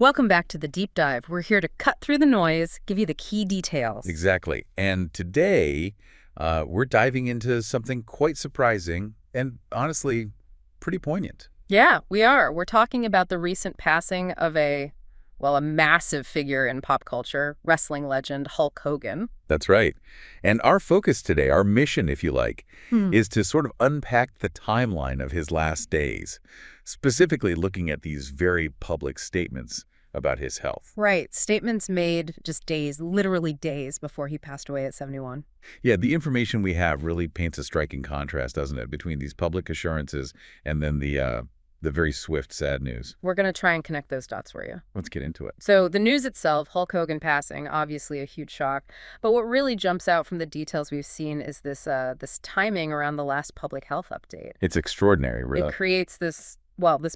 Welcome back to the Deep Dive. We're here to cut through the noise, give you the key details. Exactly. And today, we're diving into something quite surprising and honestly pretty poignant. Yeah, we are. We're talking about the recent passing of a massive figure in pop culture, wrestling legend Hulk Hogan. That's right. And our focus today, our mission, if you like, is to sort of unpack the timeline of his last days, specifically looking at these very public statements about his health. Right. Statements made just days, literally days before he passed away at 71. Yeah, the information we have really paints a striking contrast, doesn't it, between these public assurances and then the very swift, sad news. We're going to try and connect those dots for you. Let's get into it. So the news itself, Hulk Hogan passing, obviously a huge shock. But what really jumps out from the details we've seen is this timing around the last public health update. It's extraordinary, really. It creates this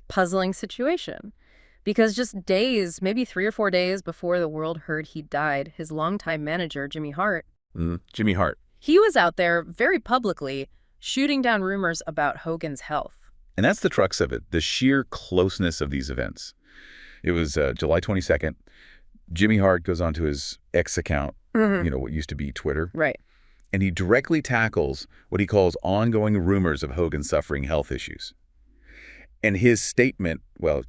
puzzling situation. Because just days, maybe 3 or 4 days before the world heard he died, his longtime manager, Jimmy Hart, he was out there very publicly shooting down rumors about Hogan's health. And that's the crux of it, the sheer closeness of these events. It was July 22nd. Jimmy Hart goes onto his X account, what used to be Twitter. Right. And he directly tackles what he calls ongoing rumors of Hogan suffering health issues. And his statement,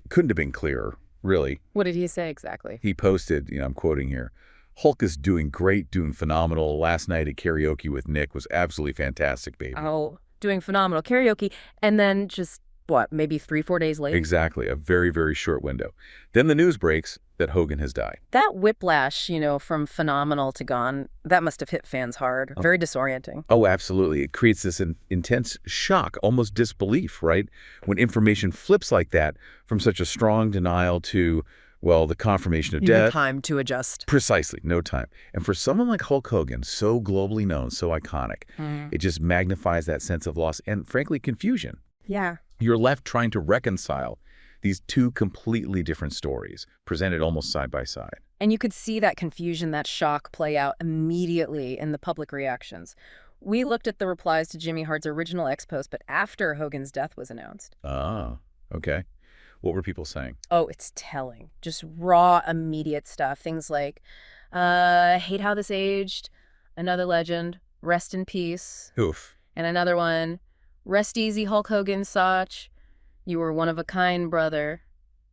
couldn't have been clearer, really. What did he say exactly? He posted, I'm quoting here, "Hulk is doing great, doing phenomenal. Last night at karaoke with Nick was absolutely fantastic, baby." Oh, doing phenomenal karaoke. And then just, maybe 3 or 4 days later? Exactly. A very, very short window. Then the news breaks that Hogan has died. That whiplash, from phenomenal to gone, that must have hit fans hard. Very disorienting. Oh, absolutely. It creates this intense shock, almost disbelief, right? When information flips like that from such a strong denial to, the confirmation of death. No time to adjust. Precisely. No time. And for someone like Hulk Hogan, so globally known, so iconic, it just magnifies that sense of loss and, frankly, confusion. Yeah. You're left trying to reconcile these two completely different stories presented almost side by side. And you could see that confusion, that shock play out immediately in the public reactions. We looked at the replies to Jimmy Hart's original X post, but after Hogan's death was announced. Ah, okay. What were people saying? Oh, it's telling. Just raw, immediate stuff. Things like, hate how this aged. Another legend. Rest in peace. Oof. And another one. Rest easy, Hulk Hogan, Sach. You were one of a kind, brother.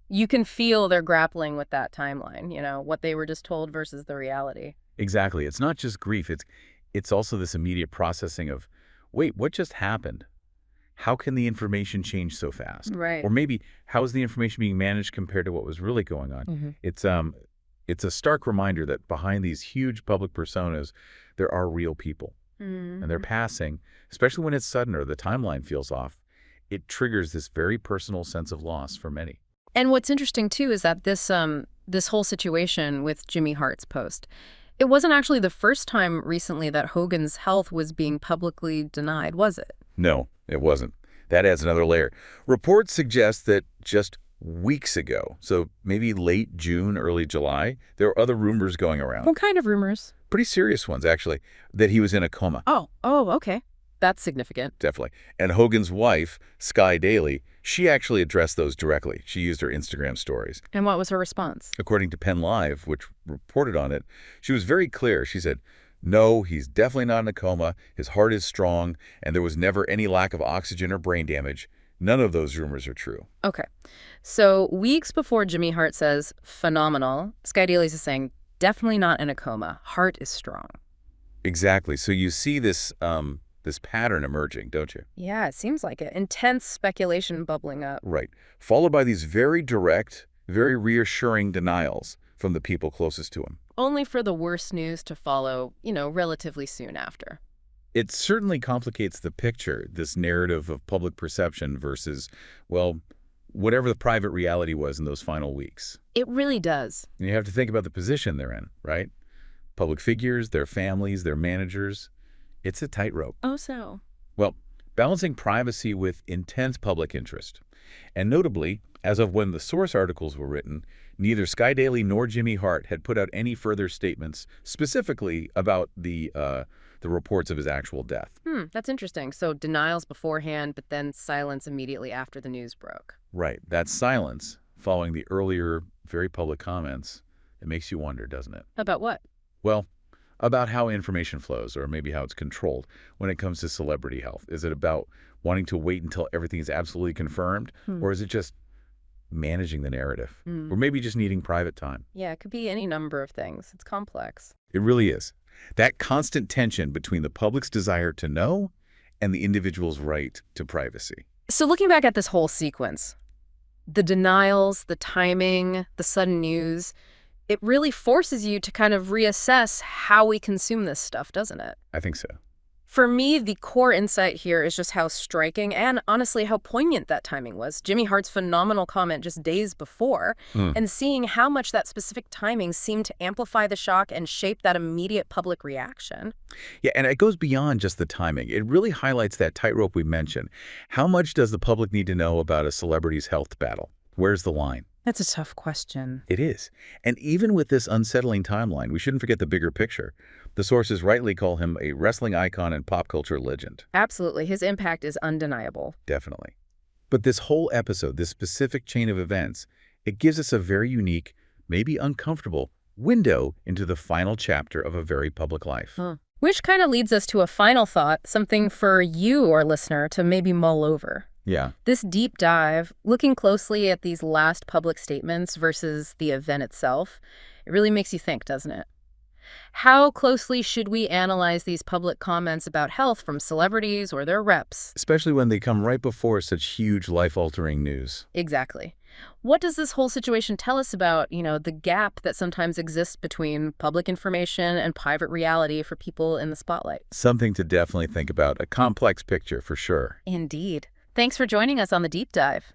You can feel they're grappling with that timeline, what they were just told versus the reality. Exactly. It's not just grief. It's also this immediate processing of, wait, what just happened? How can the information change so fast? Right. Or maybe how is the information being managed compared to what was really going on? It's a stark reminder that behind these huge public personas, there are real people. And they're passing, especially when it's sudden or the timeline feels off. It triggers this very personal sense of loss for many. And what's interesting, too, is that this whole situation with Jimmy Hart's post, it wasn't actually the first time recently that Hogan's health was being publicly denied, was it? No, it wasn't. That adds another layer. Reports suggest that just weeks ago, so maybe late June, early July, there were other rumors going around. What kind of rumors? Pretty serious ones, actually, that he was in a coma. Oh, okay. That's significant. Definitely. And Hogan's wife, Sky Daly, she actually addressed those directly. She used her Instagram stories. And what was her response? According to Penn Live, which reported on it, she was very clear. She said, "No, he's definitely not in a coma. His heart is strong, and there was never any lack of oxygen or brain damage. None of those rumors are true." Okay. So weeks before Jimmy Hart says, phenomenal, Sky Daly is saying, definitely not in a coma. Heart is strong. Exactly. So you see this pattern emerging, don't you? Yeah, it seems like it. Intense speculation bubbling up. Right. Followed by these very direct, very reassuring denials from the people closest to him. Only for the worst news to follow, relatively soon after. It certainly complicates the picture, this narrative of public perception versus, whatever the private reality was in those final weeks. It really does. And you have to think about the position they're in, right? Public figures, their families, their managers. It's a tightrope. Oh, so? Well, balancing privacy with intense public interest. And notably, as of when the source articles were written, neither Sky Daly nor Jimmy Hart had put out any further statements specifically about the reports of his actual death. That's interesting. So denials beforehand, but then silence immediately after the news broke. Right. That silence, following the earlier, very public comments, it makes you wonder, doesn't it? About what? Well, about how information flows, or maybe how it's controlled when it comes to celebrity health. Is it about wanting to wait until everything is absolutely confirmed, or is it just managing the narrative, or maybe just needing private time? Yeah, it could be any number of things. It's complex. It really is. That constant tension between the public's desire to know and the individual's right to privacy. So looking back at this whole sequence, the denials, the timing, the sudden news, it really forces you to kind of reassess how we consume this stuff, doesn't it? I think so. For me, the core insight here is just how striking and honestly how poignant that timing was. Jimmy Hart's phenomenal comment just days before, and seeing how much that specific timing seemed to amplify the shock and shape that immediate public reaction. Yeah, and it goes beyond just the timing. It really highlights that tightrope we mentioned. How much does the public need to know about a celebrity's health battle? Where's the line? That's a tough question. It is. And even with this unsettling timeline, we shouldn't forget the bigger picture. The sources rightly call him a wrestling icon and pop culture legend. Absolutely. His impact is undeniable. Definitely. But this whole episode, this specific chain of events, it gives us a very unique, maybe uncomfortable, window into the final chapter of a very public life. Which kind of leads us to a final thought, something for you, our listener, to maybe mull over. Yeah. This deep dive, looking closely at these last public statements versus the event itself, it really makes you think, doesn't it? How closely should we analyze these public comments about health from celebrities or their reps? Especially when they come right before such huge life-altering news. Exactly. What does this whole situation tell us about, the gap that sometimes exists between public information and private reality for people in the spotlight? Something to definitely think about. A complex picture, for sure. Indeed. Thanks for joining us on The Deep Dive.